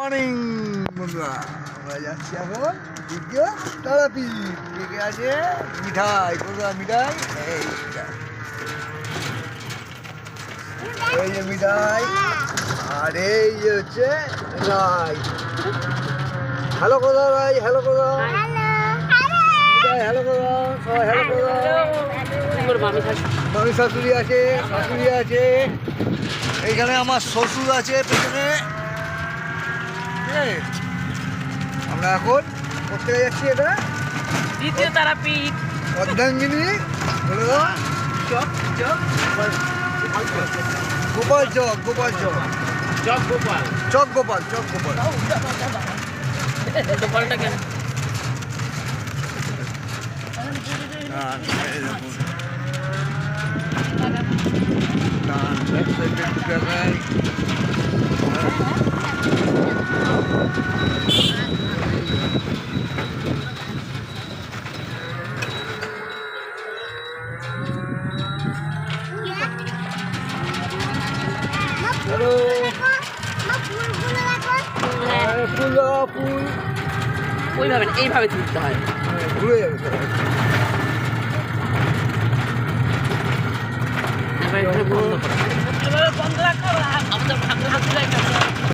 Morning বন্ধুরা, আমরা যাচ্ছি এখন দ্বিতীয় তারাপীঠ। কে আছে মিঠাই, কোথায় মিঠাই? এই যে মিঠাই, আর এই যে হচ্ছে রাই। হ্যালো কোথাও রাই, হ্যালো কোথাও মিঠাই, হ্যালো কোথাও সবাই, হ্যালো কোথাও। মামি শাশুড়ি আছে, শাশুড়ি আছে, এইখানে আমার শ্বশুর আছে পেছনে। আমরা এখন কোথায় যাচ্ছি? এটা দ্বিতীয় তারাপীঠ, অর্ধাঙ্গিনী বলে দাও। গোপাল চক, গোপাল চক, চক গোপাল, চক গোপাল, চক গোপাল। গোপালটা কেন? ফুল ওইভাবে না, এইভাবে তুলতে হয়। ঘুরে যাবে এবার বন্ধ করো। এবার বন্ধ রাখো। আমাদের ঠাকুর